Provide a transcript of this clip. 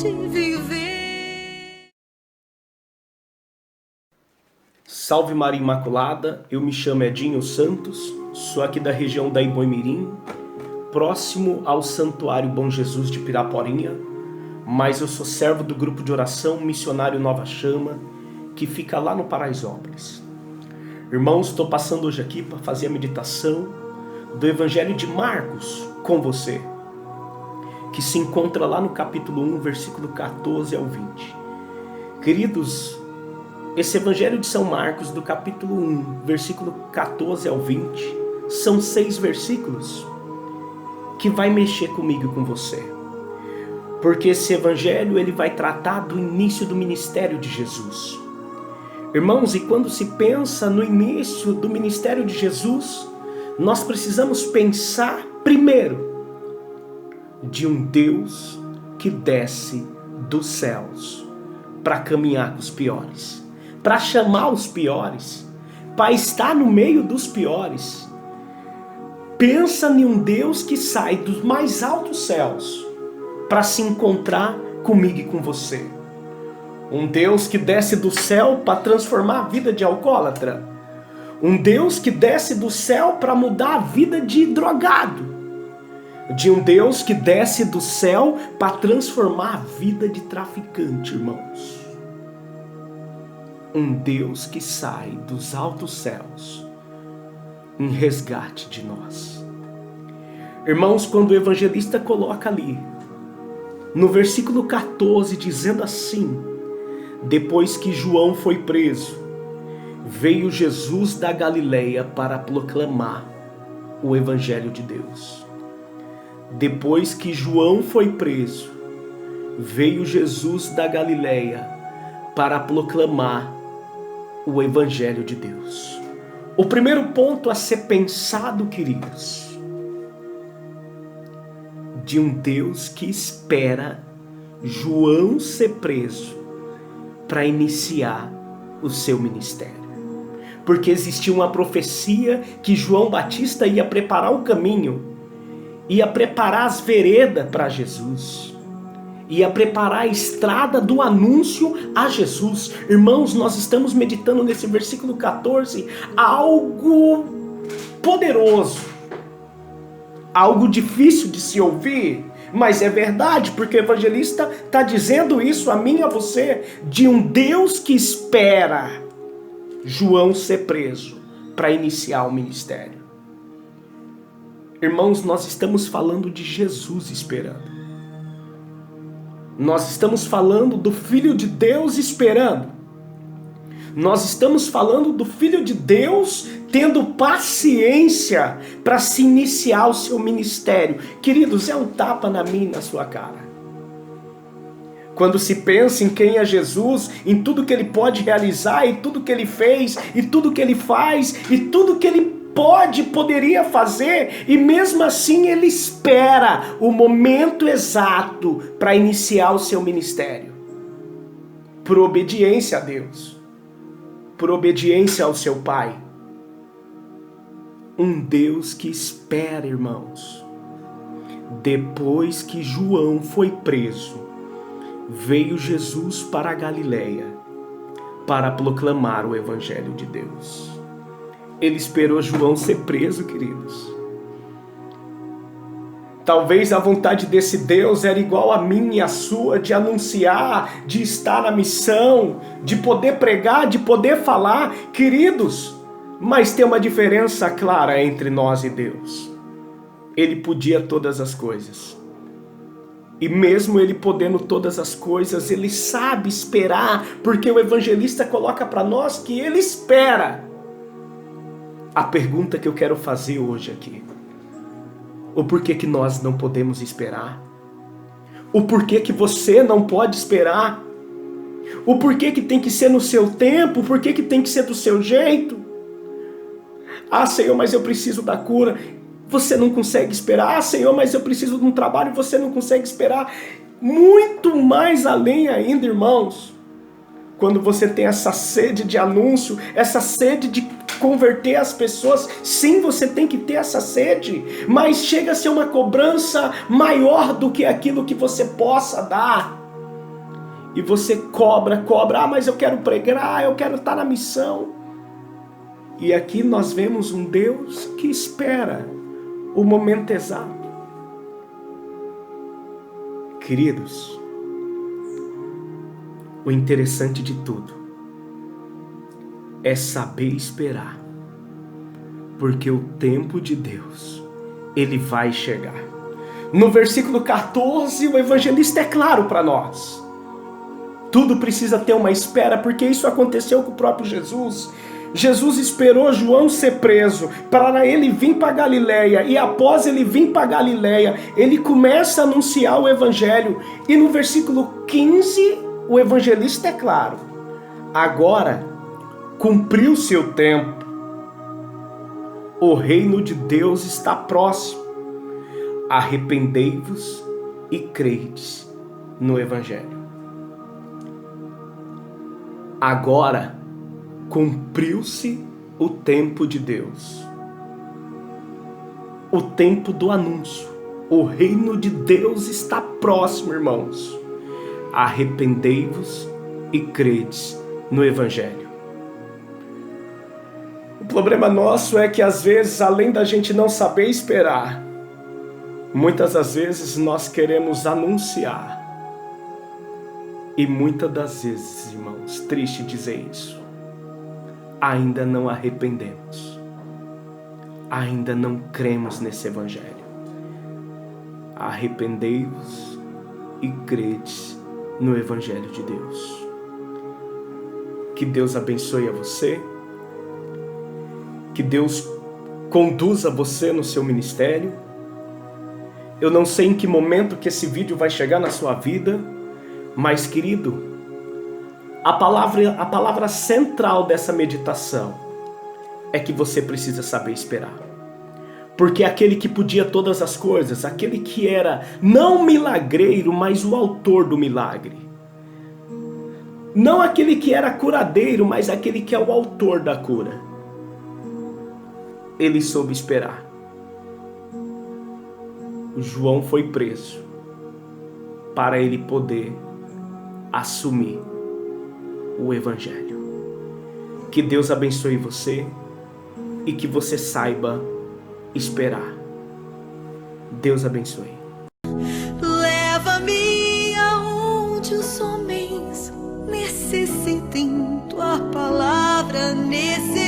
pode viver. Salve Maria Imaculada, eu me chamo Edinho Santos, sou aqui da região da Iboimirim, próximo ao Santuário Bom Jesus de Piraporinha, mas eu sou servo do grupo de oração Missionário Nova Chama, que fica lá no Paraisópolis. Irmãos, estou passando hoje aqui para fazer a meditação do Evangelho de Marcos com você, que se encontra lá no capítulo 1, versículo 14 ao 20. Queridos, esse Evangelho de São Marcos, do capítulo 1, versículo 14 ao 20, são 6 versículos que vai mexer comigo e com você. Porque esse Evangelho ele vai tratar do início do ministério de Jesus. Irmãos, e quando se pensa no início do ministério de Jesus, nós precisamos pensar primeiro de um Deus que desce dos céus para caminhar com os piores, para chamar os piores, para estar no meio dos piores. Pensa em um Deus que sai dos mais altos céus para se encontrar comigo e com você. Um Deus que desce do céu para transformar a vida de alcoólatra. Um Deus que desce do céu para mudar a vida de drogado. De um Deus que desce do céu para transformar a vida de traficante, irmãos. Um Deus que sai dos altos céus em resgate de nós. Irmãos, quando o evangelista coloca ali, no versículo 14, dizendo assim: depois que João foi preso, veio Jesus da Galileia para proclamar o Evangelho de Deus. Depois que João foi preso, veio Jesus da Galileia para proclamar o Evangelho de Deus. O primeiro ponto a ser pensado, queridos, de um Deus que espera João ser preso para iniciar o seu ministério. Porque existia uma profecia que João Batista ia preparar o caminho, ia preparar as veredas para Jesus, ia preparar a estrada do anúncio a Jesus. Irmãos, nós estamos meditando nesse versículo 14 algo poderoso, algo difícil de se ouvir, mas é verdade, porque o evangelista está dizendo isso a mim e a você, de um Deus que espera João ser preso para iniciar o ministério. Irmãos, nós estamos falando de Jesus esperando. Nós estamos falando do Filho de Deus esperando. Nós estamos falando do Filho de Deus tendo paciência para se iniciar o seu ministério. Queridos, é um tapa na minha e na sua cara. Quando se pensa em quem é Jesus, em tudo que ele pode realizar, em tudo que ele fez, e tudo que ele faz, e tudo que ele poderia fazer, e mesmo assim ele espera o momento exato para iniciar o seu ministério. Por obediência a Deus, por obediência ao seu Pai. Um Deus que espera, irmãos. Depois que João foi preso, veio Jesus para a Galileia para proclamar o Evangelho de Deus. Ele esperou João ser preso, queridos. Talvez a vontade desse Deus era igual a minha e a sua, de anunciar, de estar na missão, de poder pregar, de poder falar, queridos. Mas tem uma diferença clara entre nós e Deus. Ele podia todas as coisas. E mesmo ele podendo todas as coisas, ele sabe esperar, porque o evangelista coloca para nós que ele espera. A pergunta que eu quero fazer hoje aqui: o porquê que nós não podemos esperar? O porquê que você não pode esperar? O porquê que tem que ser no seu tempo? O porquê que tem que ser do seu jeito? Ah, Senhor, mas eu preciso da cura. Você não consegue esperar. Ah, Senhor, mas eu preciso de um trabalho. Você não consegue esperar. Muito mais além ainda, irmãos. Quando você tem essa sede de anúncio, essa sede de converter as pessoas, sim, você tem que ter essa sede, mas chega a ser uma cobrança maior do que aquilo que você possa dar. E você cobra, mas eu quero pregar, eu quero estar na missão. E aqui nós vemos um Deus que espera o momento exato. Queridos, o interessante de tudo é saber esperar, porque o tempo de Deus, ele vai chegar. No versículo 14, o evangelista é claro para nós. Tudo precisa ter uma espera, porque isso aconteceu com o próprio Jesus. Jesus esperou João ser preso para ele vir para Galileia, e após ele vir para Galileia, ele começa a anunciar o evangelho, e no versículo 15, o evangelista é claro: agora cumpriu seu tempo, o reino de Deus está próximo, arrependei-vos e crede no evangelho. Agora cumpriu-se o tempo de Deus, o tempo do anúncio. O reino de Deus está próximo, irmãos. Arrependei-vos e crede no evangelho. O problema nosso é que às vezes, além da gente não saber esperar, muitas das vezes nós queremos anunciar. E muitas das vezes, irmãos, triste dizer isso, ainda não arrependemos, ainda não cremos nesse evangelho. Arrependei-vos e crede no evangelho de Deus. Que Deus abençoe a você, que Deus conduza você no seu ministério. Eu não sei em que momento que esse vídeo vai chegar na sua vida, mas, querido, a palavra central dessa meditação é que você precisa saber esperar. Porque aquele que podia todas as coisas, aquele que era não milagreiro, mas o autor do milagre, não aquele que era curadeiro, mas aquele que é o autor da cura, ele soube esperar. O João foi preso para ele poder assumir o evangelho. Que Deus abençoe você e que você saiba esperar. Deus abençoe. Leva-me aonde os homens necessitem, tua palavra necessitem.